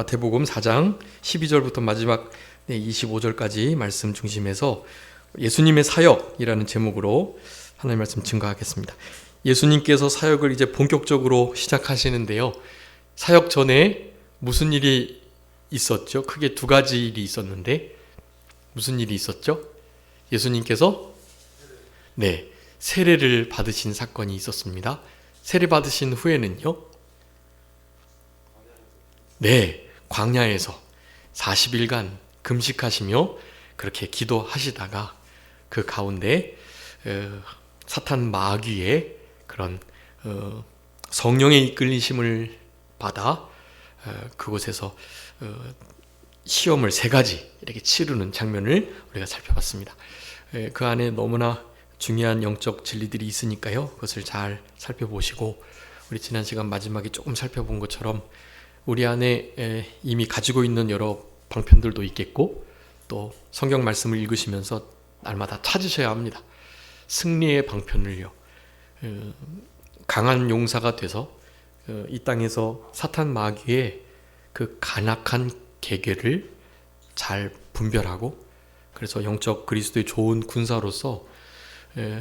마태복음 4장 12절부터 마지막 25절까지 말씀 중심에서 예수님의 사역이라는 제목으로 하나님의 말씀 증거하겠습니다. 예수님께서 사역을 이제 본격적으로 시작하시는데요. 사역 전에 무슨 일이 있었죠? 크게 두 가지 일이 있었는데 무슨 일이 있었죠? 예수님께서 세례를 받으신 사건이 있었습니다. 세례 받으신 후에는요, 광야에서 40일간 금식하시며 그렇게 기도하시다가 그 가운데 사탄 마귀의 그런 성령의 이끌리심을 받아 그곳에서 시험을 3가지 이렇게 치르는 장면을 우리가 살펴봤습니다. 그 안에 너무나 중요한 영적 진리들이 있으니까요, 그것을 잘 살펴보시고 우리 지난 시간 마지막에 조금 살펴본 것처럼 우리 안에 이미 가지고 있는 여러 방편들도 있겠고 또 성경 말씀을 읽으시면서 날마다 찾으셔야 합니다. 승리의 방편을요. 강한 용사가 돼서 이 땅에서 사탄 마귀의 그 간악한 계계를 잘 분별하고 그래서 영적 그리스도의 좋은 군사로서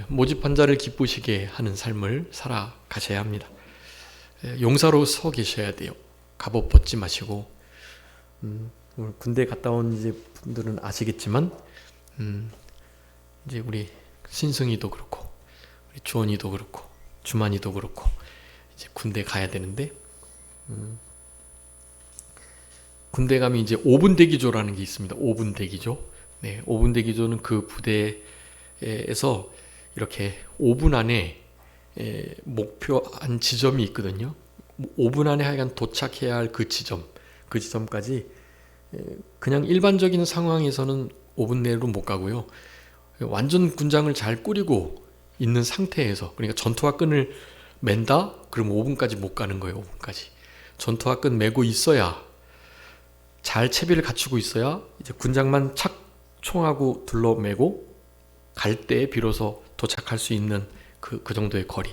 모집한 자를 기쁘시게 하는 삶을 살아가셔야 합니다. 용사로 서 계셔야 돼요. 갑옷 벗지 마시고 군대 갔다 온 이제 분들은 아시겠지만 이제 우리 신승이도 그렇고 우리 주원이도 그렇고 주만이도 그렇고 이제 군대 가야 되는데 군대 가면 이제 5분 대기조라는 게 있습니다. 5분 대기조. 5분 대기조는 그 부대에서 이렇게 5분 안에 목표한 지점이 있거든요. 5분 안에 하여간 도착해야 할 그 지점까지 그냥 일반적인 상황에서는 5분 내로 못 가고요. 완전 군장을 잘 꾸리고 있는 상태에서, 그러니까 전투화 끈을 맨다? 그럼 5분까지 못 가는 거예요. 5분까지. 전투화 끈 메고 있어야, 잘 채비를 갖추고 있어야 이제 군장만 착 총하고 둘러매고 갈 때 비로소 도착할 수 있는 그 정도의 거리.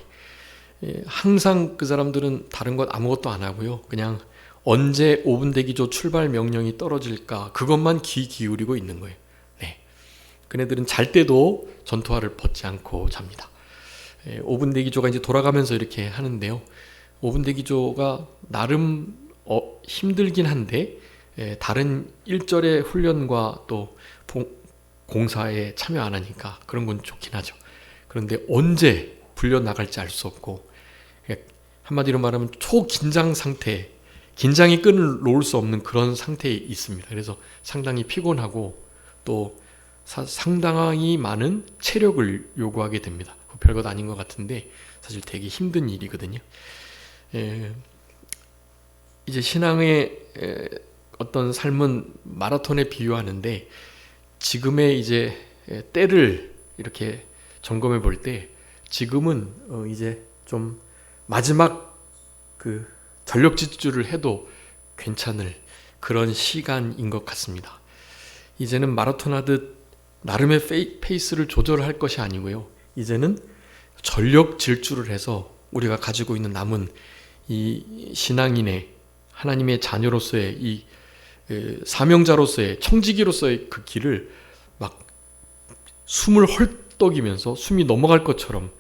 항상 그 사람들은 다른 것 아무것도 안 하고요. 그냥 언제 5분 대기조 출발 명령이 떨어질까 그것만 귀 기울이고 있는 거예요. 그네들은 잘 때도 전투화를 벗지 않고 잡니다. 5분 대기조가 이제 돌아가면서 이렇게 하는데요. 5분 대기조가 나름 힘들긴 한데 다른 일절의 훈련과 또 공사에 참여 안 하니까 그런 건 좋긴 하죠. 그런데 언제 불려 나갈지 알 수 없고, 한마디로 말하면 초긴장 상태, 긴장의 끈을 놓을 수 없는 그런 상태에 있습니다. 그래서 상당히 피곤하고 또 상당히 많은 체력을 요구하게 됩니다. 별것 아닌 것 같은데 사실 되게 힘든 일이거든요. 이제 신앙의 어떤 삶은 마라톤에 비유하는데, 지금의 이제 때를 이렇게 점검해 볼 때 지금은 이제 좀 마지막 그 전력 질주를 해도 괜찮을 그런 시간인 것 같습니다. 이제는 마라톤 하듯 나름의 페이스를 조절할 것이 아니고요. 이제는 전력 질주를 해서 우리가 가지고 있는 남은 이 신앙인의 하나님의 자녀로서의 이 사명자로서의 청지기로서의 그 길을 막 숨을 헐떡이면서 숨이 넘어갈 것처럼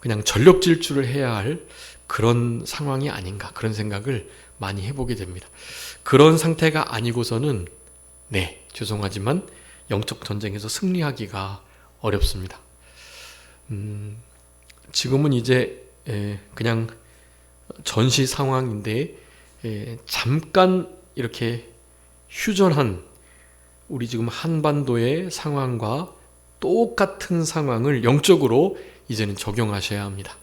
그냥 전력 질주를 해야 할 그런 상황이 아닌가, 그런 생각을 많이 해보게 됩니다. 그런 상태가 아니고서는 죄송하지만 영적 전쟁에서 승리하기가 어렵습니다. 지금은 이제 그냥 전시 상황인데 잠깐 이렇게 휴전한 우리 지금 한반도의 상황과 똑같은 상황을 영적으로 이제는 적용하셔야 합니다.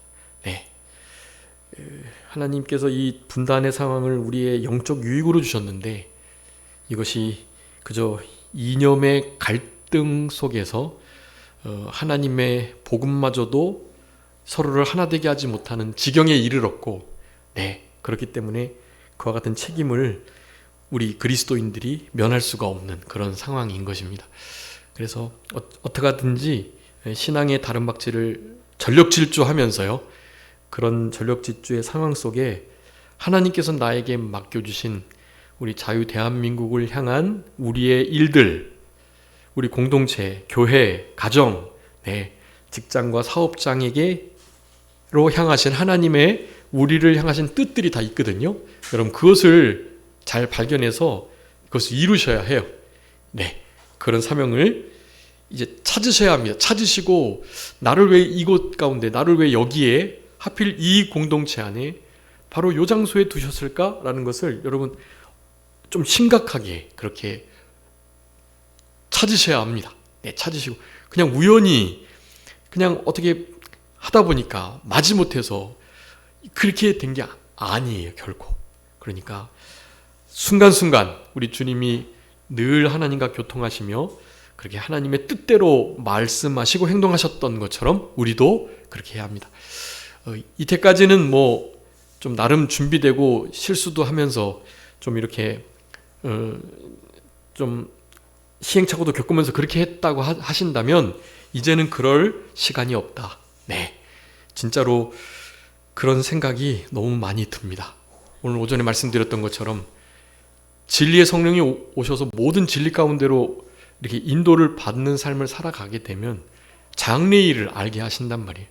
하나님께서 이 분단의 상황을 우리의 영적 유익으로 주셨는데 이것이 그저 이념의 갈등 속에서 하나님의 복음마저도 서로를 하나 되게 하지 못하는 지경에 이르렀고, 그렇기 때문에 그와 같은 책임을 우리 그리스도인들이 면할 수가 없는 그런 상황인 것입니다. 그래서 어떻게 하든지 신앙의 다른 박질을 전력 질주하면서요, 그런 전력 질주의 상황 속에 하나님께서 나에게 맡겨주신 우리 자유 대한민국을 향한 우리의 일들, 우리 공동체, 교회, 가정, 직장과 사업장에게로 향하신 하나님의 우리를 향하신 뜻들이 다 있거든요. 여러분 그것을 잘 발견해서 그것을 이루셔야 해요. 그런 사명을 이제 찾으셔야 합니다. 찾으시고 나를 왜 이곳 가운데, 나를 왜 여기에 하필 이 공동체 안에 바로 이 장소에 두셨을까라는 것을 여러분 좀 심각하게 그렇게 찾으셔야 합니다. 찾으시고 그냥 우연히 그냥 어떻게 하다 보니까 마지못해서 그렇게 된 게 아니에요, 결코. 그러니까 순간순간 우리 주님이 늘 하나님과 교통하시며 그렇게 하나님의 뜻대로 말씀하시고 행동하셨던 것처럼 우리도 그렇게 해야 합니다. 이때까지는 뭐 좀 나름 준비되고 실수도 하면서 좀 이렇게 좀 시행착오도 겪으면서 그렇게 했다고 하신다면 이제는 그럴 시간이 없다. 진짜로 그런 생각이 너무 많이 듭니다. 오늘 오전에 말씀드렸던 것처럼 진리의 성령이 오셔서 모든 진리 가운데로 이렇게 인도를 받는 삶을 살아가게 되면 장래의 일을 알게 하신단 말이에요.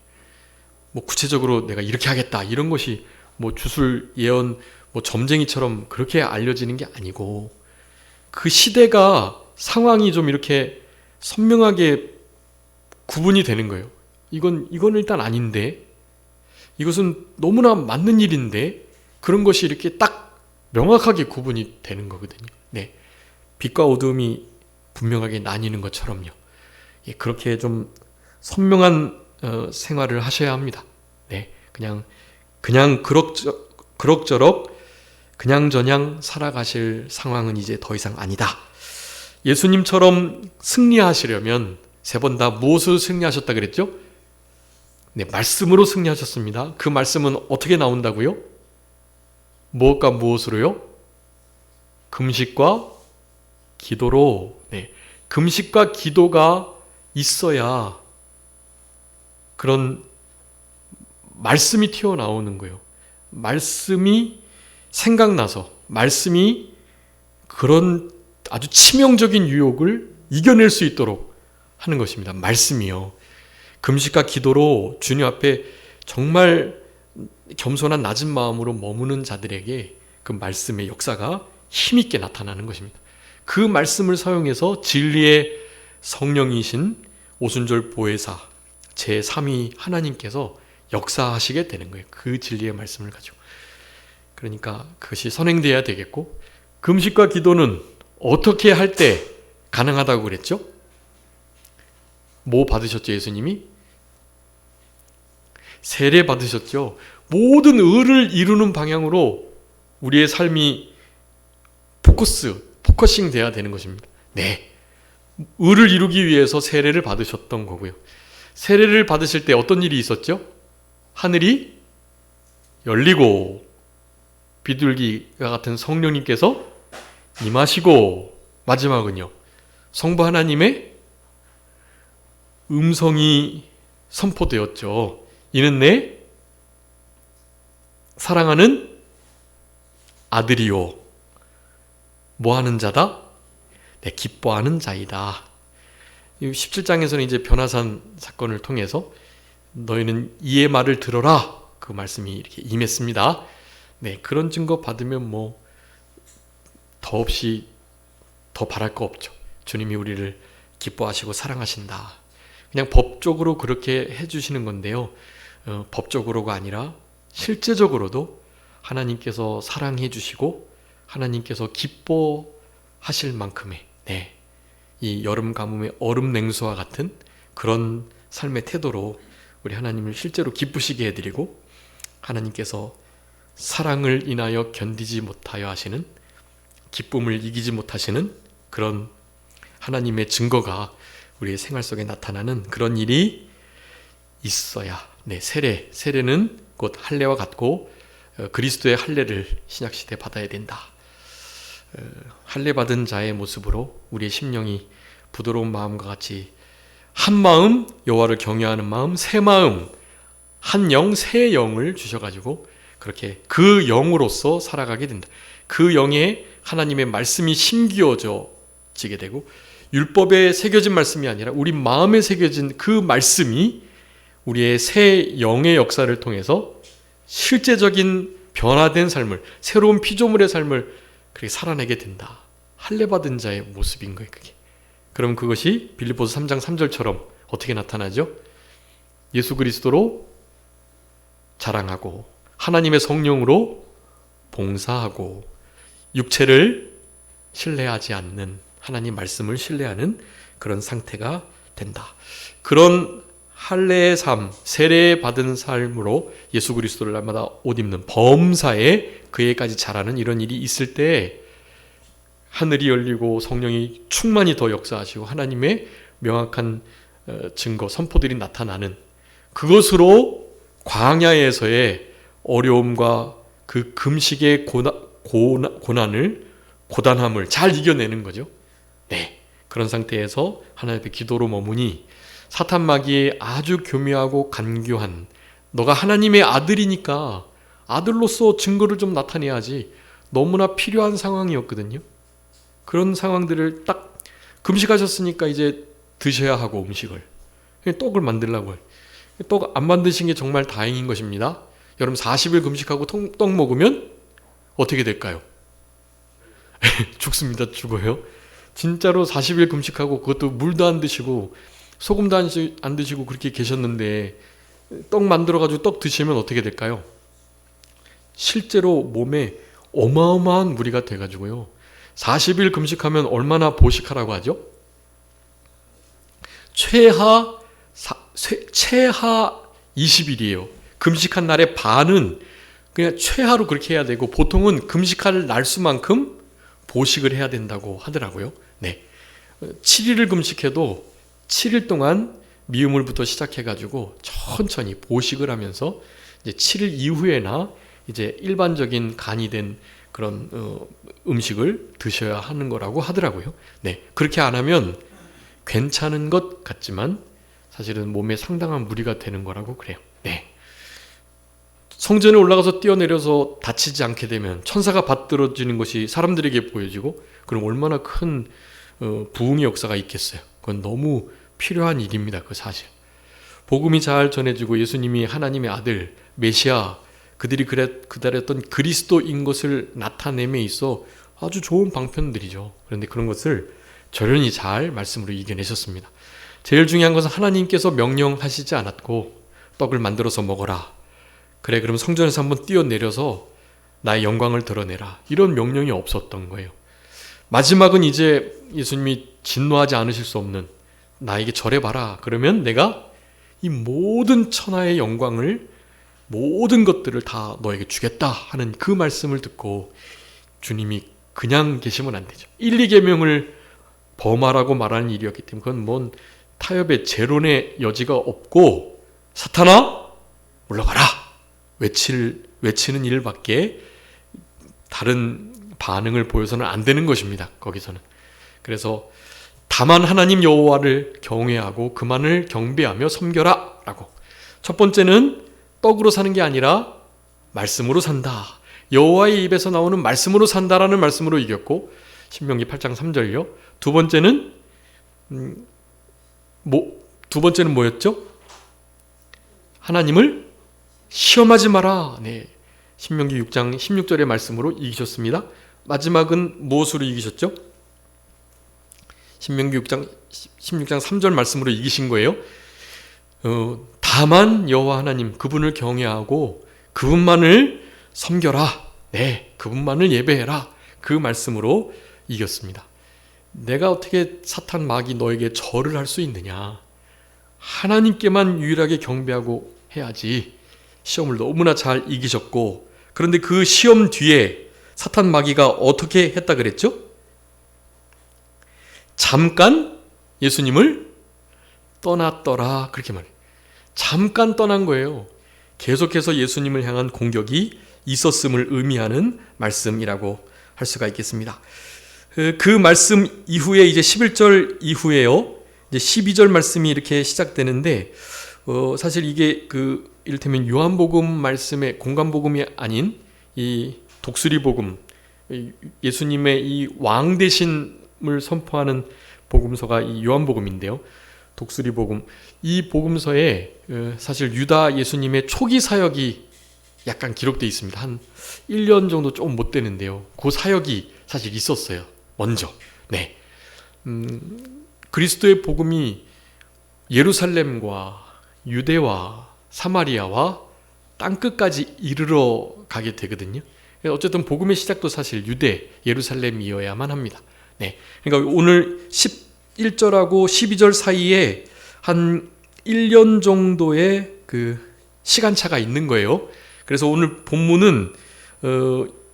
뭐 구체적으로 내가 이렇게 하겠다 이런 것이 뭐 주술 예언 뭐 점쟁이처럼 그렇게 알려지는 게 아니고 그 시대가 상황이 좀 이렇게 선명하게 구분이 되는 거예요. 이건 일단 아닌데, 이것은 너무나 맞는 일인데, 그런 것이 이렇게 딱 명확하게 구분이 되는 거거든요. 빛과 어둠이 분명하게 나뉘는 것처럼요. 그렇게 좀 선명한 생활을 하셔야 합니다. 그냥 그럭저럭 그냥저냥 살아가실 상황은 이제 더 이상 아니다. 예수님처럼 승리하시려면 3번 다 무엇으로 승리하셨다 그랬죠? 말씀으로 승리하셨습니다. 그 말씀은 어떻게 나온다고요? 무엇과 무엇으로요? 금식과 기도로. 금식과 기도가 있어야 그런 말씀이 튀어나오는 거예요. 말씀이 생각나서 말씀이 그런 아주 치명적인 유혹을 이겨낼 수 있도록 하는 것입니다. 말씀이요. 금식과 기도로 주님 앞에 정말 겸손한 낮은 마음으로 머무는 자들에게 그 말씀의 역사가 힘있게 나타나는 것입니다. 그 말씀을 사용해서 진리의 성령이신 오순절 보혜사 제3위 하나님께서 역사하시게 되는 거예요. 그 진리의 말씀을 가지고. 그러니까 그것이 선행돼야 되겠고, 금식과 기도는 어떻게 할 때 가능하다고 그랬죠? 뭐 받으셨죠, 예수님이? 세례 받으셨죠. 모든 의를 이루는 방향으로 우리의 삶이 포커싱 돼야 되는 것입니다. 의를 이루기 위해서 세례를 받으셨던 거고요. 세례를 받으실 때 어떤 일이 있었죠? 하늘이 열리고 비둘기와 같은 성령님께서 임하시고, 마지막은요, 성부 하나님의 음성이 선포되었죠. 이는 내 사랑하는 아들이요, 뭐하는 자다? 내 기뻐하는 자이다. 17장에서는 이제 변화산 사건을 통해서 너희는 이의 말을 들어라, 그 말씀이 이렇게 임했습니다. 그런 증거 받으면 뭐 더없이 더 바랄 거 없죠. 주님이 우리를 기뻐하시고 사랑하신다. 그냥 법적으로 그렇게 해주시는 건데요. 법적으로가 아니라 실제적으로도 하나님께서 사랑해 주시고 하나님께서 기뻐하실 만큼의 이 여름 가뭄의 얼음 냉수와 같은 그런 삶의 태도로 우리 하나님을 실제로 기쁘시게 해드리고, 하나님께서 사랑을 인하여 견디지 못하여 하시는, 기쁨을 이기지 못하시는 그런 하나님의 증거가 우리의 생활 속에 나타나는 그런 일이 있어야 세례는 곧 할례와 같고 그리스도의 할례를 신약시대에 받아야 된다. 할례 받은 자의 모습으로 우리의 심령이 부드러운 마음과 같이 한 마음, 여호와를 경외하는 마음, 새 마음, 한 영, 새 영을 주셔가지고 그렇게 그 영으로서 살아가게 된다. 그 영에 하나님의 말씀이 심기어지게 되고, 율법에 새겨진 말씀이 아니라 우리 마음에 새겨진 그 말씀이 우리의 새 영의 역사를 통해서 실제적인 변화된 삶을, 새로운 피조물의 삶을 그렇게 살아내게 된다. 할례 받은 자의 모습인 거예요, 그게. 그럼 그것이 빌립보서 3장 3절처럼 어떻게 나타나죠? 예수 그리스도로 자랑하고 하나님의 성령으로 봉사하고 육체를 신뢰하지 않는, 하나님 말씀을 신뢰하는 그런 상태가 된다. 그런 할례의 삶, 세례 받은 삶으로 예수 그리스도를 날마다 옷 입는 범사에 그에까지 자라는 이런 일이 있을 때 하늘이 열리고 성령이 충만히 더 역사하시고 하나님의 명확한 증거, 선포들이 나타나는, 그것으로 광야에서의 어려움과 그 금식의 고단함을 잘 이겨내는 거죠. 네, 그런 상태에서 하나님 앞에 기도로 머무니 사탄 마귀의 아주 교묘하고 간교한, 너가 하나님의 아들이니까 아들로서 증거를 좀 나타내야지, 너무나 필요한 상황이었거든요. 그런 상황들을 딱 금식하셨으니까 이제 드셔야 하고, 음식을 떡을 만들려고 해요. 떡 안 만드신 게 정말 다행인 것입니다. 여러분 40일 금식하고 떡 먹으면 어떻게 될까요? 죽습니다. 죽어요. 진짜로 40일 금식하고 그것도 물도 안 드시고 소금도 안 드시고 그렇게 계셨는데 떡 만들어가지고 떡 드시면 어떻게 될까요? 실제로 몸에 어마어마한 무리가 돼가지고요. 40일 금식하면 얼마나 보식하라고 하죠? 최하 20일이에요. 금식한 날의 반은 그냥 최하로 그렇게 해야 되고, 보통은 금식할 날수만큼 보식을 해야 된다고 하더라고요. 네. 7일을 금식해도 7일 동안 미음물부터 시작해가지고 천천히 보식을 하면서 이제 7일 이후에나 이제 일반적인 간이 된 그런 음식을 드셔야 하는 거라고 하더라고요. 네. 그렇게 안 하면 괜찮은 것 같지만 사실은 몸에 상당한 무리가 되는 거라고 그래요. 네. 성전에 올라가서 뛰어내려서 다치지 않게 되면 천사가 받들어지는 것이 사람들에게 보여지고, 그럼 얼마나 큰 부흥의 역사가 있겠어요. 그건 너무 필요한 일입니다. 그 사실. 복음이 잘 전해지고 예수님이 하나님의 아들, 메시아, 그들이 기다렸던 그리스도인 것을 나타냄에 있어 아주 좋은 방편들이죠. 그런데 그런 것을 저련히 잘 말씀으로 이겨내셨습니다. 제일 중요한 것은 하나님께서 명령하시지 않았고, 떡을 만들어서 먹어라. 그래, 그럼 성전에서 한번 뛰어내려서 나의 영광을 드러내라. 이런 명령이 없었던 거예요. 마지막은 이제 예수님이 진노하지 않으실 수 없는, 나에게 절해봐라. 그러면 내가 이 모든 천하의 영광을, 모든 것들을 다 너에게 주겠다 하는 그 말씀을 듣고 주님이 그냥 계시면 안 되죠. 1, 2계명을 범하라고 말하는 일이었기 때문에 그건 뭔 타협의 재론의 여지가 없고, 사탄아 물러가라 외치는 일밖에 다른 반응을 보여서는 안 되는 것입니다. 거기서는. 그래서 다만 하나님 여호와를 경외하고 그만을 경배하며 섬겨라 라고. 첫 번째는 떡으로 사는 게 아니라 말씀으로 산다. 여호와의 입에서 나오는 말씀으로 산다라는 말씀으로 이겼고, 신명기 8장 3절요. 두 번째는 뭐였죠? 하나님을 시험하지 마라. 네. 신명기 6장 16절의 말씀으로 이기셨습니다. 마지막은 무엇으로 이기셨죠? 신명기 6장 16장 3절 말씀으로 이기신 거예요. 다만 여호와 하나님, 그분을 경외하고 그분만을 섬겨라. 네, 그분만을 예배해라. 그 말씀으로 이겼습니다. 내가 어떻게 사탄 마귀 너에게 절을 할 수 있느냐? 하나님께만 유일하게 경배하고 해야지. 시험을 너무나 잘 이기셨고, 그런데 그 시험 뒤에 사탄 마귀가 어떻게 했다 그랬죠? 잠깐 예수님을 떠났더라, 그렇게 말해요. 잠깐 떠난 거예요. 계속해서 예수님을 향한 공격이 있었음을 의미하는 말씀이라고 할 수가 있겠습니다. 그 말씀 이후에 이제 11절 이후에요, 이제 12절 말씀이 이렇게 시작되는데, 사실 이게 이를테면 요한복음 말씀의 공간복음이 아닌 이 독수리복음, 예수님의 이 왕 되심을 선포하는 복음서가 이 요한복음인데요. 독수리복음. 이 복음서에 사실 유다 예수님의 초기 사역이 약간 기록되어 있습니다. 한 1년 정도 좀 못 되는데요. 그 사역이 사실 있었어요. 먼저. 네. 그리스도의 복음이 예루살렘과 유대와 사마리아와 땅끝까지 이르러 가게 되거든요. 어쨌든 복음의 시작도 사실 유대, 예루살렘이어야만 합니다. 네. 그러니까 오늘 11절하고 12절 사이에 한 1년 정도의 그 시간차가 있는 거예요. 그래서 오늘 본문은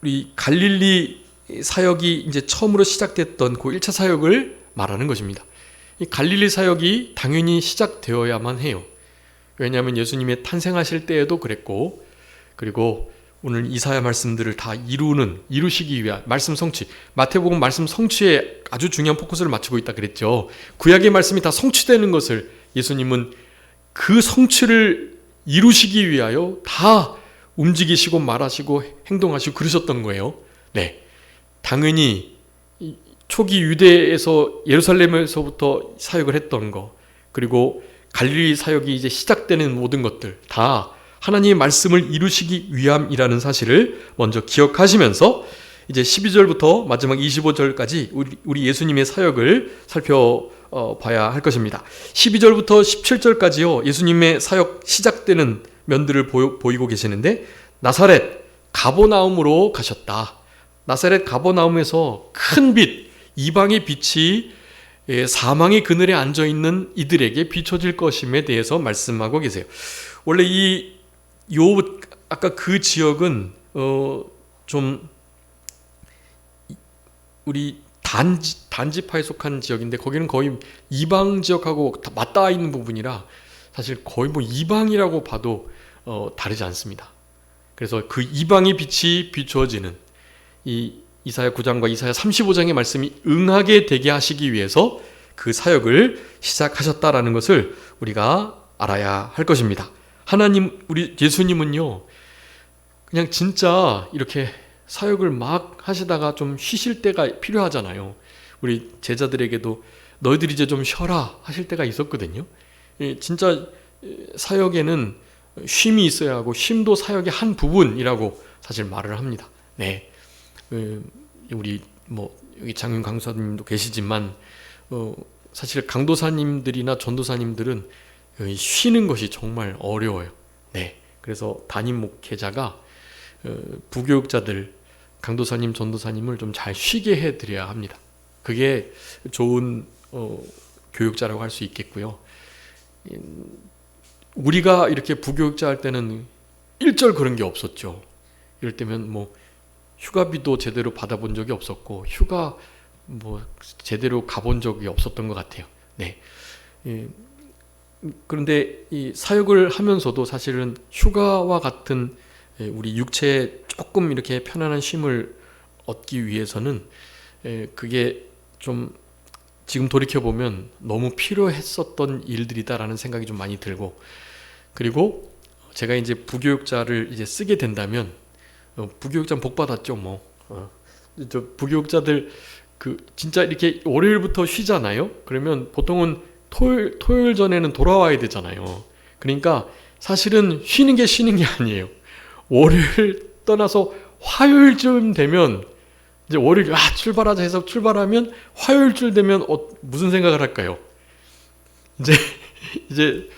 우리 갈릴리 사역이 이제 처음으로 시작됐던 그 1차 사역을 말하는 것입니다. 이 갈릴리 사역이 당연히 시작되어야만 해요. 왜냐하면 예수님의 탄생하실 때에도 그랬고, 그리고 오늘 이사야 말씀들을 다 이루시기 위한 말씀 성취, 마태복음 말씀 성취에 아주 중요한 포커스를 맞추고 있다 그랬죠. 구약의 말씀이 다 성취되는 것을 예수님은 그 성취를 이루시기 위하여 다 움직이시고 말하시고 행동하시고 그러셨던 거예요. 네, 당연히 초기 유대에서 예루살렘에서부터 사역을 했던 거, 그리고 갈릴리 사역이 이제 시작되는 모든 것들 다 하나님의 말씀을 이루시기 위함이라는 사실을 먼저 기억하시면서 이제 12절부터 마지막 25절까지 우리 예수님의 사역을 살펴봐야 할 것입니다. 12절부터 17절까지요. 예수님의 사역 시작되는 면들을 보이고 계시는데, 나사렛 가버나움으로 가셨다. 나사렛 가버나움에서 큰 빛, 이방의 빛이 사망의 그늘에 앉아있는 이들에게 비춰질 것임에 대해서 말씀하고 계세요. 원래 아까 그 지역은 좀 우리 단지파에 속한 지역인데, 거기는 거의 이방 지역하고 다 맞닿아 있는 부분이라 사실 거의 뭐 이방이라고 봐도 다르지 않습니다. 그래서 그 이방의 빛이 비추어지는 이 이사야 9장과 이사야 35장의 말씀이 응하게 되게 하시기 위해서 그 사역을 시작하셨다라는 것을 우리가 알아야 할 것입니다. 우리 예수님은요, 그냥 진짜 이렇게 사역을 막 하시다가 좀 쉬실 때가 필요하잖아요. 우리 제자들에게도 너희들이 이제 좀 쉬어라 하실 때가 있었거든요. 진짜 사역에는 쉼이 있어야 하고, 쉼도 사역의 한 부분이라고 사실 말을 합니다. 네, 우리 여기 장윤 강사님도 계시지만 사실 강도사님들이나 전도사님들은 쉬는 것이 정말 어려워요. 네, 그래서 담임 목회자가 부교육자들, 강도사님, 전도사님을 좀 잘 쉬게 해드려야 합니다. 그게 좋은 교육자라고 할 수 있겠고요. 우리가 이렇게 부교육자 할 때는 일절 그런 게 없었죠. 이럴 때면 휴가비도 제대로 받아본 적이 없었고, 휴가 제대로 가본 적이 없었던 것 같아요. 네. 그런데 이 사역을 하면서도 사실은 휴가와 같은 우리 육체에 조금 이렇게 편안한 쉼을 얻기 위해서는 그게 좀 지금 돌이켜보면 너무 필요했었던 일들이다라는 생각이 좀 많이 들고, 그리고 제가 이제 부교육자를 이제 쓰게 된다면, 부교육자는 복 받았죠. 저 부교육자들 진짜 이렇게 월요일부터 쉬잖아요. 그러면 보통은 토요일 전에는 돌아와야 되잖아요. 그러니까 사실은 쉬는 게 아니에요. 월요일 떠나서 화요일쯤 되면 이제 월요일 출발하자 해서 출발하면 화요일쯤 되면 무슨 생각을 할까요? 이제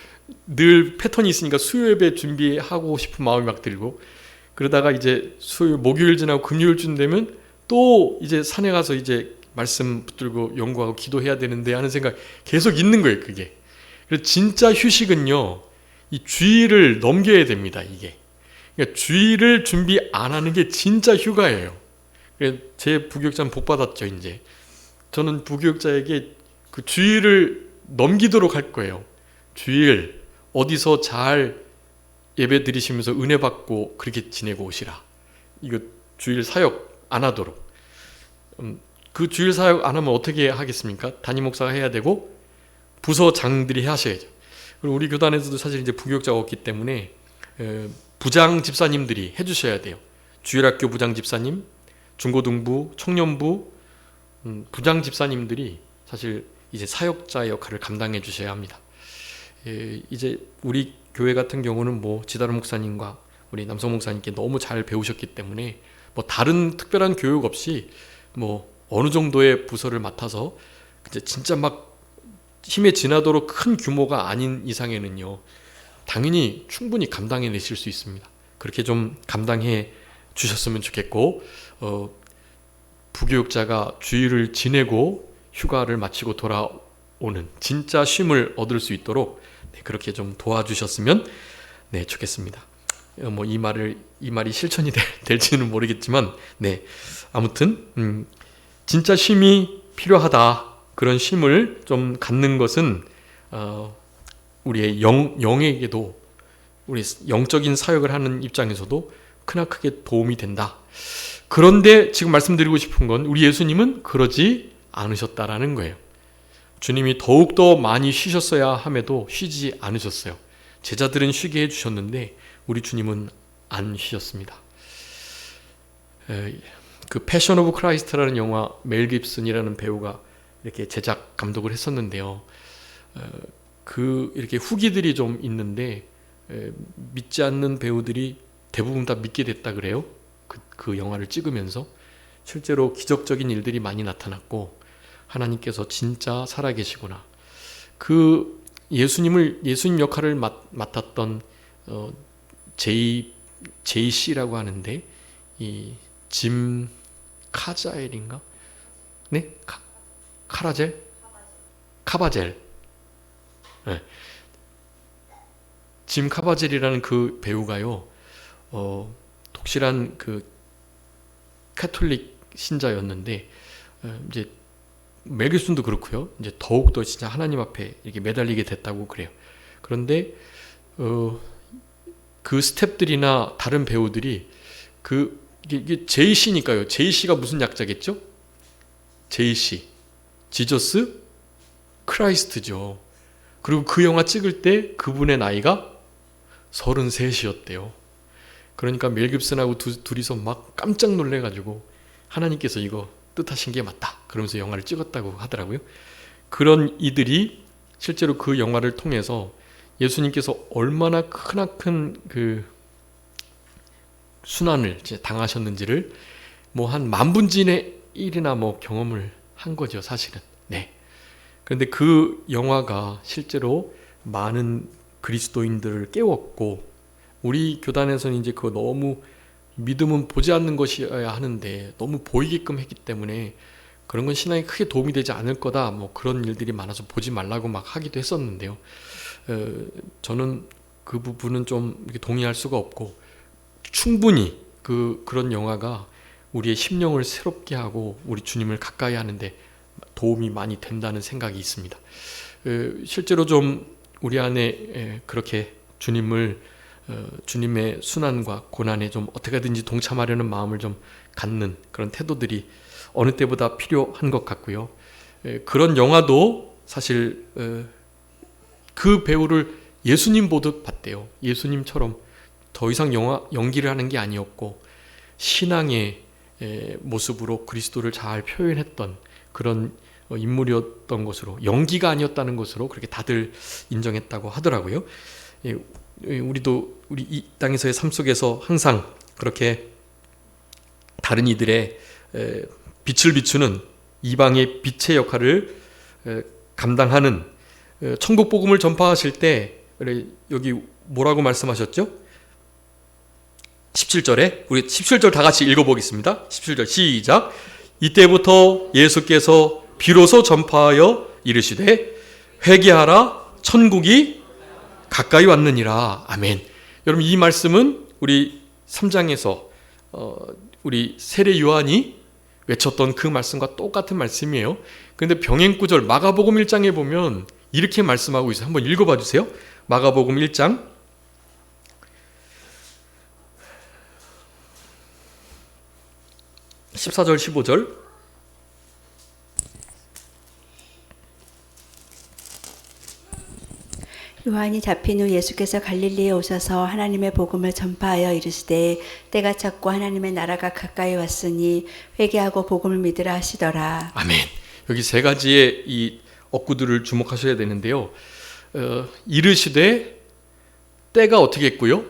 늘 패턴이 있으니까 수요 예배 준비하고 싶은 마음이 막 들고, 그러다가 이제 목요일 지나고 금요일쯤 되면 또 이제 산에 가서 이제 말씀 붙들고 연구하고 기도해야 되는데 하는 생각 계속 있는 거예요, 그게. 그래서 진짜 휴식은요, 이 주일을 넘겨야 됩니다, 이게. 그러니까 주일을 준비 안 하는 게 진짜 휴가예요. 제 부교육자는 복 받았죠, 이제. 저는 부교육자에게 그 주일을 넘기도록 할 거예요. 주일 어디서 잘 예배 드리시면서 은혜 받고 그렇게 지내고 오시라. 이거 주일 사역 안 하도록. 그 주일 사역 안 하면 어떻게 하겠습니까? 담임 목사가 해야 되고 부서장들이 하셔야죠. 그리고 우리 교단에서도 사실 이제 부교육자가 없기 때문에 부장 집사님들이 해주셔야 돼요. 주일학교 부장 집사님, 중고등부, 청년부, 부장 집사님들이 사실 이제 사역자 역할을 감당해 주셔야 합니다. 이제 우리 교회 같은 경우는 뭐 지다른 목사님과 우리 남성 목사님께 너무 잘 배우셨기 때문에 뭐 다른 특별한 교육 없이 뭐 어느 정도의 부서를 맡아서 이제 진짜 막 힘에 지나도록 큰 규모가 아닌 이상에는요, 당연히 충분히 감당해 내실 수 있습니다. 그렇게 좀 감당해 주셨으면 좋겠고, 부교육자가 주일을 지내고 휴가를 마치고 돌아오는 진짜 쉼을 얻을 수 있도록 그렇게 좀 도와주셨으면 좋겠습니다. 뭐 이 말이 실천이 될지는 모르겠지만, 아무튼 진짜 쉼이 필요하다. 그런 쉼을 좀 갖는 것은 우리의 영에게도, 우리 영적인 사역을 하는 입장에서도 크나크게 도움이 된다. 그런데 지금 말씀드리고 싶은 건 우리 예수님은 그러지 않으셨다라는 거예요. 주님이 더욱더 많이 쉬셨어야 함에도 쉬지 않으셨어요. 제자들은 쉬게 해주셨는데 우리 주님은 안 쉬셨습니다. 그 패션 오브 크라이스트라는 영화, 멜 깁슨이라는 배우가 이렇게 제작 감독을 했었는데요. 이렇게 후기들이 좀 있는데 믿지 않는 배우들이 대부분 다 믿게 됐다 그래요. 그 영화를 찍으면서 실제로 기적적인 일들이 많이 나타났고, 하나님께서 진짜 살아계시구나. 그 예수님 역할을 맡았던 제이씨라고 하는데, 이 짐 카자엘인가? 네? 카바젤. 네. 짐 카바젤이라는 그 배우가요, 독실한 그 카톨릭 신자였는데, 이제 멜 깁슨도 그렇고요. 이제 더욱더 진짜 하나님 앞에 이렇게 매달리게 됐다고 그래요. 그런데 그 스태프들이나 다른 배우들이 이게 제이씨니까요. 제이씨가 무슨 약자겠죠? 제이씨, 지저스 크라이스트죠. 그리고 그 영화 찍을 때 그분의 나이가 33이었대요. 그러니까 멜 깁슨하고 둘이서 막 깜짝 놀래가지고 하나님께서 이거 뜻하신 게 맞다 그러면서 영화를 찍었다고 하더라고요. 그런 이들이 실제로 그 영화를 통해서 예수님께서 얼마나 크나큰 그 순환을 당하셨는지를 뭐 한 10,000분의 1이나 뭐 경험을 한 거죠, 사실은. 그런데 그 영화가 실제로 많은 그리스도인들을 깨웠고, 우리 교단에서는 이제 그거 너무 믿음은 보지 않는 것이어야 하는데 너무 보이게끔 했기 때문에 그런 건 신앙에 크게 도움이 되지 않을 거다, 뭐 그런 일들이 많아서 보지 말라고 막 하기도 했었는데요. 저는 그 부분은 좀 이렇게 동의할 수가 없고, 충분히 그런 영화가 우리의 심령을 새롭게 하고 우리 주님을 가까이 하는데 도움이 많이 된다는 생각이 있습니다. 실제로 좀 우리 안에 그렇게 주님의 순환과 고난에 좀 어떻게든지 동참하려는 마음을 좀 갖는 그런 태도들이 어느 때보다 필요한 것 같고요. 그런 영화도 사실 그 배우를 예수님 보듯 봤대요. 예수님처럼 더 이상 연기를 하는 게 아니었고 신앙의 모습으로 그리스도를 잘 표현했던 그런 인물이었던 것으로, 연기가 아니었다는 것으로 그렇게 다들 인정했다고 하더라고요. 우리 이 땅에서의 삶 속에서 항상 그렇게 다른 이들의 빛을 비추는 이방의 빛의 역할을 감당하는, 천국 복음을 전파하실 때 여기 뭐라고 말씀하셨죠? 17절에 우리 17절 다 같이 읽어보겠습니다. 17절 시작. 이때부터 예수께서 비로소 전파하여 이르시되 회개하라, 천국이 가까이 왔느니라. 아멘. 여러분, 이 말씀은 우리 3장에서 우리 세례 요한이 외쳤던 그 말씀과 똑같은 말씀이에요. 그런데 병행 구절 마가복음 1장에 보면 이렇게 말씀하고 있어요. 한번 읽어봐 주세요. 마가복음 1장 14절 15절. 요한이 잡힌 후 예수께서 갈릴리에 오셔서 하나님의 복음을 전파하여 이르시되 때가 찼고 하나님의 나라가 가까이 왔으니 회개하고 복음을 믿으라 하시더라. 아멘. 여기 세 가지의 이 어구들을 주목하셔야 되는데요. 이르시되 때가 어떻게 했고요?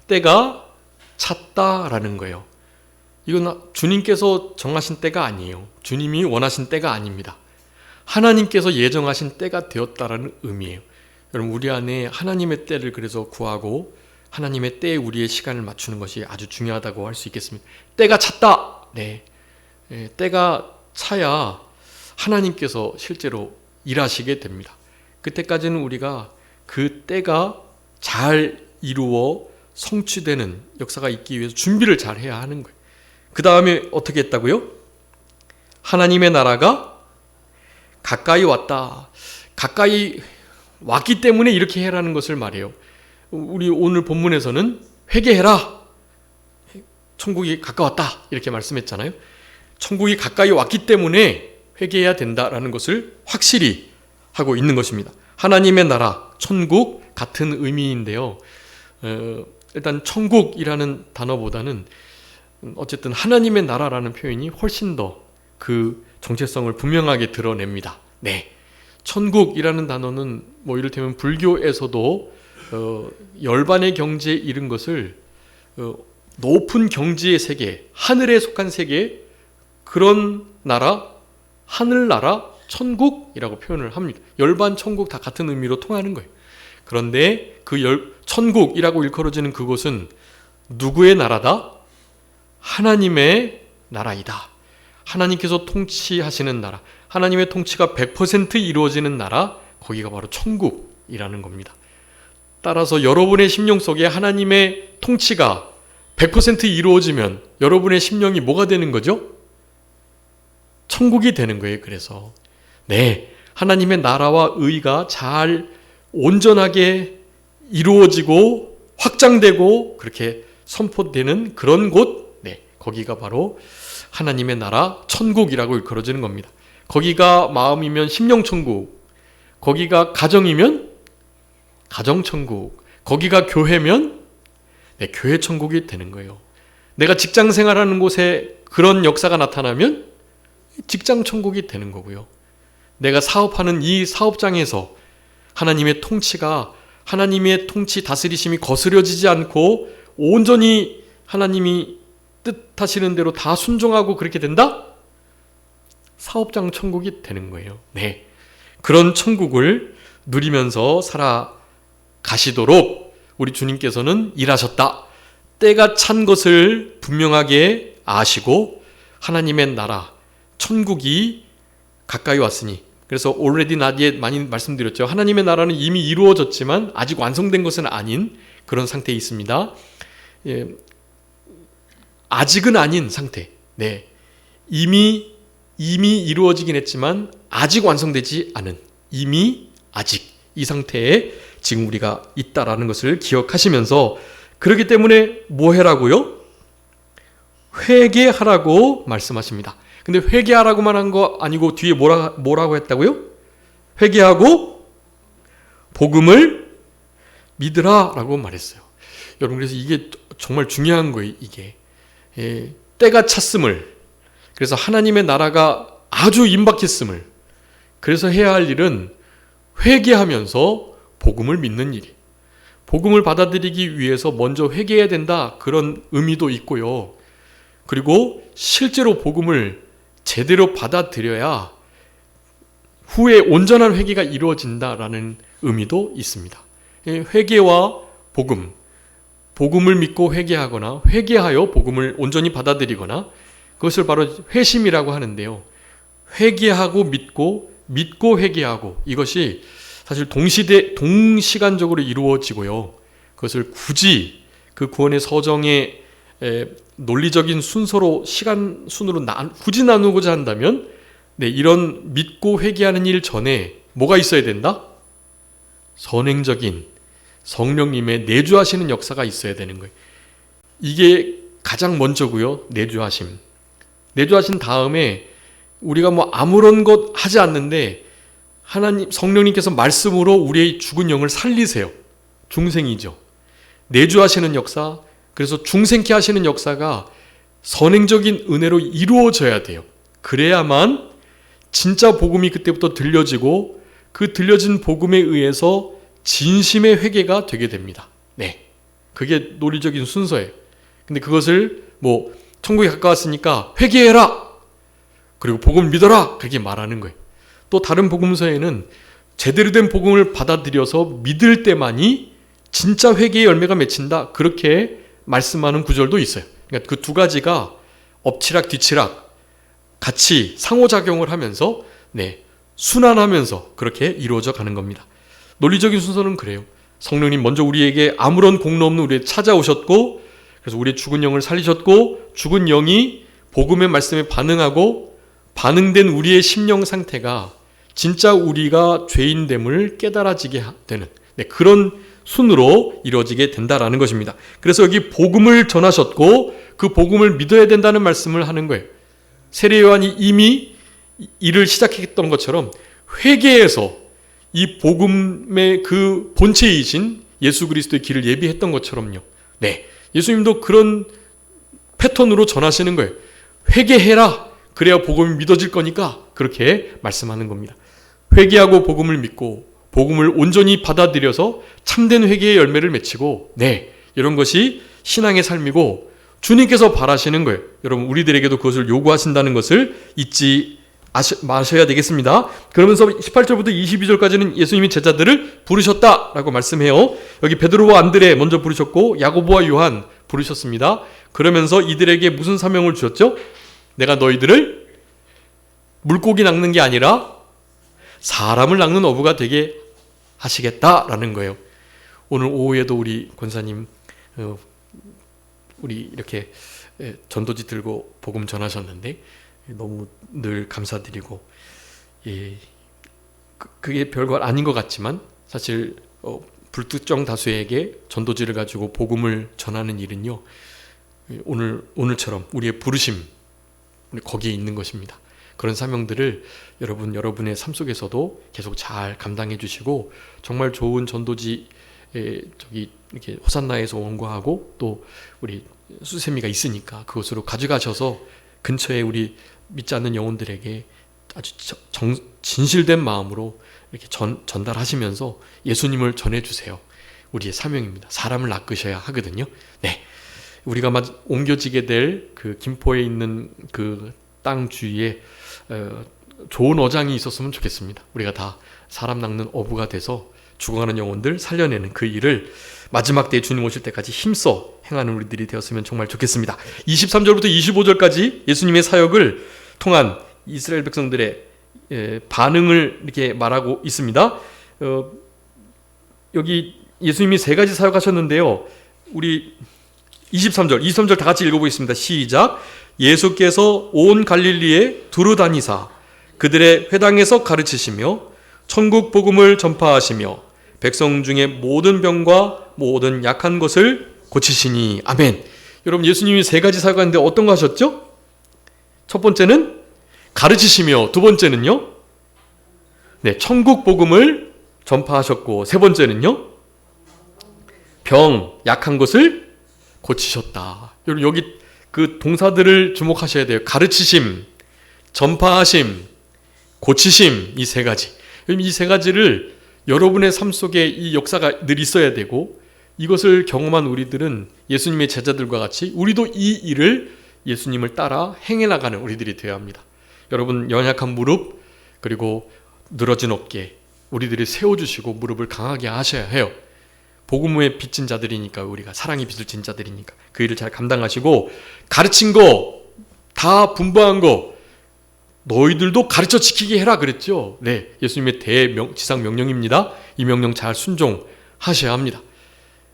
때가 찼다라는 거예요. 이건 주님께서 정하신 때가 아니에요. 주님이 원하신 때가 아닙니다. 하나님께서 예정하신 때가 되었다라는 의미예요. 여러분, 우리 안에 하나님의 때를 그래서 구하고 하나님의 때에 우리의 시간을 맞추는 것이 아주 중요하다고 할 수 있겠습니다. 때가 찼다. 네, 때가 차야 하나님께서 실제로 일하시게 됩니다. 그때까지는 우리가 그 때가 잘 이루어 성취되는 역사가 있기 위해서 준비를 잘 해야 하는 거예요. 그 다음에 어떻게 했다고요? 하나님의 나라가 가까이 왔다. 가까이 왔기 때문에 이렇게 해라는 것을 말해요. 우리 오늘 본문에서는 회개해라. 천국이 가까웠다. 이렇게 말씀했잖아요. 천국이 가까이 왔기 때문에 회개해야 된다라는 것을 확실히 하고 있는 것입니다. 하나님의 나라, 천국 같은 의미인데요. 일단 천국이라는 단어보다는 어쨌든 하나님의 나라라는 표현이 훨씬 더 그 정체성을 분명하게 드러냅니다. 네, 천국이라는 단어는 뭐 이를테면 불교에서도 열반의 경지에 이른 것을 높은 경지의 세계, 하늘에 속한 세계, 그런 나라, 하늘나라, 천국이라고 표현을 합니다. 열반, 천국 다 같은 의미로 통하는 거예요. 그런데 그 천국이라고 일컬어지는 그곳은 누구의 나라다? 하나님의 나라이다. 하나님께서 통치하시는 나라, 하나님의 통치가 100% 이루어지는 나라, 거기가 바로 천국이라는 겁니다. 따라서 여러분의 심령 속에 하나님의 통치가 100% 이루어지면 여러분의 심령이 뭐가 되는 거죠? 천국이 되는 거예요. 그래서 네, 하나님의 나라와 의가 잘 온전하게 이루어지고 확장되고 그렇게 선포되는 그런 곳, 네, 거기가 바로 하나님의 나라 천국이라고 일컬어지는 겁니다. 거기가 마음이면 심령천국, 거기가 가정이면 가정천국, 거기가 교회면 네, 교회천국이 되는 거예요. 내가 직장생활하는 곳에 그런 역사가 나타나면 직장천국이 되는 거고요. 내가 사업하는 이 사업장에서 하나님의 통치가, 하나님의 통치 다스리심이 거스려지지 않고 온전히 하나님이 뜻하시는 대로 다 순종하고 그렇게 된다? 사업장 천국이 되는 거예요. 네, 그런 천국을 누리면서 살아가시도록 우리 주님께서는 일하셨다. 때가 찬 것을 분명하게 아시고 하나님의 나라, 천국이 가까이 왔으니, 그래서 already not yet 많이 말씀드렸죠. 하나님의 나라는 이미 이루어졌지만 아직 완성된 것은 아닌 그런 상태에 있습니다. 예, 아직은 아닌 상태. 네, 이미 이루어지긴 했지만 아직 완성되지 않은, 이미 아직 이 상태에 지금 우리가 있다라는 것을 기억하시면서, 그렇기 때문에 뭐 해라고요? 회개하라고 말씀하십니다. 근데 회개하라고만 한 거 아니고 뒤에 뭐라고 했다고요? 회개하고 복음을 믿으라 라고 말했어요. 여러분, 그래서 이게 정말 중요한 거예요. 이게 때가 찼음을, 그래서 하나님의 나라가 아주 임박했음을, 그래서 해야 할 일은 회개하면서 복음을 믿는 일이, 복음을 받아들이기 위해서 먼저 회개해야 된다, 그런 의미도 있고요. 그리고 실제로 복음을 제대로 받아들여야 후에 온전한 회개가 이루어진다라는 의미도 있습니다. 회개와 복음, 복음을 믿고 회개하거나 회개하여 복음을 온전히 받아들이거나, 그것을 바로 회심이라고 하는데요. 회개하고 믿고 회개하고, 이것이 사실 동시간적으로 이루어지고요. 그것을 굳이 그 구원의 서정의 논리적인 순서로, 시간 순으로 굳이 나누고자 한다면, 네, 이런 믿고 회개하는 일 전에 뭐가 있어야 된다? 선행적인 성령님의 내주하시는 역사가 있어야 되는 거예요. 이게 가장 먼저고요. 내주하신 다음에 우리가 뭐 아무런 것 하지 않는데 하나님 성령님께서 말씀으로 우리의 죽은 영을 살리세요. 중생이죠. 내주하시는 역사, 그래서 중생케 하시는 역사가 선행적인 은혜로 이루어져야 돼요. 그래야만 진짜 복음이 그때부터 들려지고 그 들려진 복음에 의해서 진심의 회개가 되게 됩니다. 네, 그게 논리적인 순서예요. 근데 그것을 천국에 가까웠으니까 회개해라, 그리고 복음을 믿어라, 그렇게 말하는 거예요. 또 다른 복음서에는 제대로 된 복음을 받아들여서 믿을 때만이 진짜 회개의 열매가 맺힌다, 그렇게 말씀하는 구절도 있어요. 그러니까 그 두 가지가 엎치락 뒤치락 같이 상호작용을 하면서 순환하면서 그렇게 이루어져 가는 겁니다. 논리적인 순서는 그래요. 성령님 먼저 우리에게 아무런 공로 없는 우리에 찾아오셨고, 그래서 우리의 죽은 영을 살리셨고, 죽은 영이 복음의 말씀에 반응하고, 반응된 우리의 심령 상태가 진짜 우리가 죄인됨을 깨달아지게 되는 그런 순으로 이루어지게 된다라는 것입니다. 그래서 여기 복음을 전하셨고 그 복음을 믿어야 된다는 말씀을 하는 거예요. 세례 요한이 이미 일을 시작했던 것처럼 회개해서 이 복음의 그 본체이신 예수 그리스도의 길을 예비했던 것처럼요. 예수님도 그런 패턴으로 전하시는 거예요. 회개해라, 그래야 복음이 믿어질 거니까, 그렇게 말씀하는 겁니다. 회개하고 복음을 믿고 복음을 온전히 받아들여서 참된 회개의 열매를 맺히고, 이런 것이 신앙의 삶이고 주님께서 바라시는 거예요. 여러분, 우리들에게도 그것을 요구하신다는 것을 잊지 마셔야 되겠습니다. 그러면서 18절부터 22절까지는 예수님이 제자들을 부르셨다라고 말씀해요. 여기 베드로와 안드레 먼저 부르셨고 야고보와 요한 부르셨습니다. 그러면서 이들에게 무슨 사명을 주셨죠? 내가 너희들을 물고기 낚는 게 아니라 사람을 낚는 어부가 되게 하시겠다라는 거예요. 오늘 오후에도 우리 권사님 우리 이렇게 전도지 들고 복음 전하셨는데 너무 늘 감사드리고, 그게 별거 아닌 것 같지만 사실 불특정 다수에게 전도지를 가지고 복음을 전하는 일은요, 오늘처럼 우리의 부르심, 거기에 있는 것입니다. 그런 사명들을 여러분의 삶 속에서도 계속 잘 감당해 주시고, 정말 좋은 전도지 이렇게 호산나에서 원고하고 또 우리 수세미가 있으니까 그것으로 가져가셔서 근처에 우리 믿지 않는 영혼들에게 아주 진실된 마음으로 이렇게 전달하시면서 예수님을 전해주세요. 우리의 사명입니다. 사람을 낚으셔야 하거든요. 우리가 옮겨지게 될 그 김포에 있는 그 땅 주위에 좋은 어장이 있었으면 좋겠습니다. 우리가 다 사람 낚는 어부가 돼서 죽어가는 영혼들 살려내는 그 일을 마지막 때에 주님 오실 때까지 힘써 행하는 우리들이 되었으면 정말 좋겠습니다. 23절부터 25절까지 예수님의 사역을 통한 이스라엘 백성들의 반응을 이렇게 말하고 있습니다. 여기 예수님이 세 가지 사역하셨는데요. 우리 23절 다 같이 읽어보겠습니다. 시작. 예수께서 온 갈릴리에 두루 다니사 그들의 회당에서 가르치시며 천국 복음을 전파하시며 백성 중에 모든 병과 모든 약한 것을 고치시니. 아멘. 여러분, 예수님이 세 가지 사역하는데 어떤 거 하셨죠? 첫 번째는 가르치시며, 두 번째는요, 천국 복음을 전파하셨고, 세 번째는요, 병, 약한 것을 고치셨다. 여기 그 동사들을 주목하셔야 돼요. 가르치심, 전파하심, 고치심, 이 세 가지. 이 세 가지를 여러분의 삶 속에 이 역사가 늘 있어야 되고, 이것을 경험한 우리들은 예수님의 제자들과 같이 우리도 이 일을 예수님을 따라 행해 나가는 우리들이 되어야 합니다. 여러분, 연약한 무릎 그리고 늘어진 어깨 우리들이 세워주시고 무릎을 강하게 하셔야 해요. 복음의 빚진 자들이니까, 우리가 사랑의 빚을 진 자들이니까 그 일을 잘 감당하시고, 가르친 거 다 분부한 거 너희들도 가르쳐 지키게 해라 그랬죠. 예수님의 지상 명령입니다. 이 명령 잘 순종하셔야 합니다.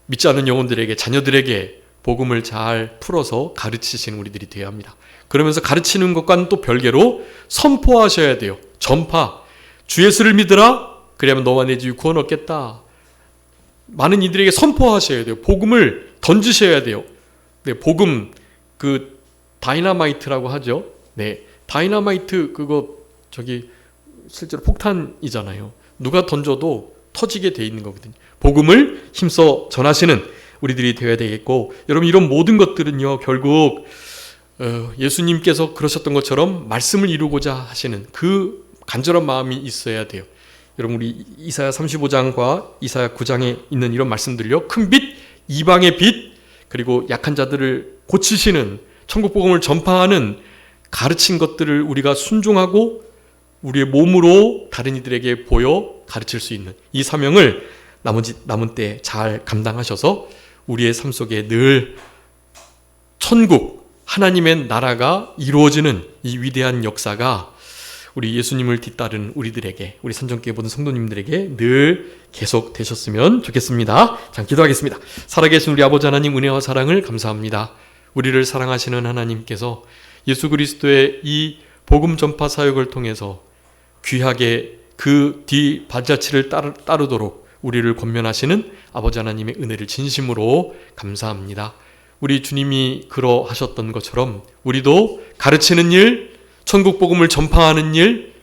믿지 않는 영혼들에게, 자녀들에게 복음을 잘 풀어서 가르치시는 우리들이 되어야 합니다. 그러면서 가르치는 것과는 또 별개로 선포하셔야 돼요. 전파. 주 예수를 믿으라. 그래야만 너와 내 집이 구원 얻겠다. 많은 이들에게 선포하셔야 돼요. 복음을 던지셔야 돼요. 복음, 다이너마이트라고 하죠. 다이너마이트 그거 실제로 폭탄이잖아요. 누가 던져도 터지게 돼 있는 거거든요. 복음을 힘써 전하시는 우리들이 되어야 되겠고, 여러분 이런 모든 것들은요 결국 예수님께서 그러셨던 것처럼 말씀을 이루고자 하시는 그 간절한 마음이 있어야 돼요. 여러분 우리 이사야 35장과 이사야 9장에 있는 이런 말씀들요, 큰 빛, 이방의 빛, 그리고 약한 자들을 고치시는 천국 복음을 전파하는 가르친 것들을 우리가 순종하고 우리의 몸으로 다른 이들에게 보여 가르칠 수 있는 이 사명을 남은 때 잘 감당하셔서 우리의 삶 속에 늘 천국, 하나님의 나라가 이루어지는 이 위대한 역사가 우리 예수님을 뒤따르는 우리들에게, 우리 산정교회 모든 성도님들에게 늘 계속 되셨으면 좋겠습니다. 자, 기도하겠습니다. 살아계신 우리 아버지 하나님, 은혜와 사랑을 감사합니다. 우리를 사랑하시는 하나님께서 예수 그리스도의 이 복음 전파 사역을 통해서 귀하게 그 뒤 발자취를 따르도록 우리를 권면하시는 아버지 하나님의 은혜를 진심으로 감사합니다. 우리 주님이 그러하셨던 것처럼 우리도 가르치는 일, 천국 복음을 전파하는 일,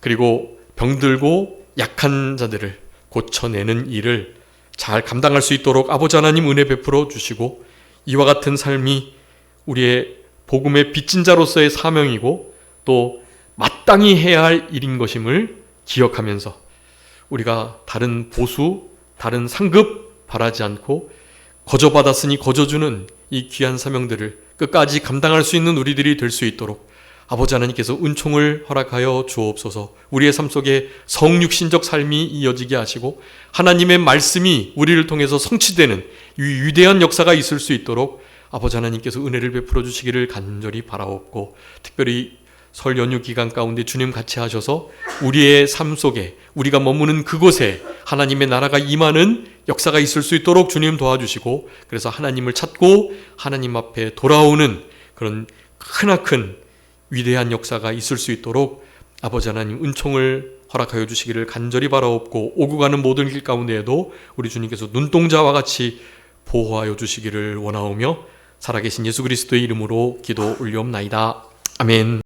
그리고 병들고 약한 자들을 고쳐내는 일을 잘 감당할 수 있도록 아버지 하나님 은혜 베풀어 주시고, 이와 같은 삶이 우리의 복음의 빚진 자로서의 사명이고 또 마땅히 해야 할 일인 것임을 기억하면서 우리가 다른 보수, 다른 상급 바라지 않고 거저 받았으니 거저 주는 이 귀한 사명들을 끝까지 감당할 수 있는 우리들이 될 수 있도록 아버지 하나님께서 은총을 허락하여 주옵소서. 우리의 삶 속에 성육신적 삶이 이어지게 하시고 하나님의 말씀이 우리를 통해서 성취되는 이 위대한 역사가 있을 수 있도록 아버지 하나님께서 은혜를 베풀어 주시기를 간절히 바라옵고, 특별히 설 연휴 기간 가운데 주님 같이 하셔서 우리의 삶 속에, 우리가 머무는 그곳에 하나님의 나라가 임하는 역사가 있을 수 있도록 주님 도와주시고, 그래서 하나님을 찾고 하나님 앞에 돌아오는 그런 크나큰 위대한 역사가 있을 수 있도록 아버지 하나님 은총을 허락하여 주시기를 간절히 바라옵고, 오고 가는 모든 길 가운데에도 우리 주님께서 눈동자와 같이 보호하여 주시기를 원하오며 살아계신 예수 그리스도의 이름으로 기도 올리옵나이다. 아멘.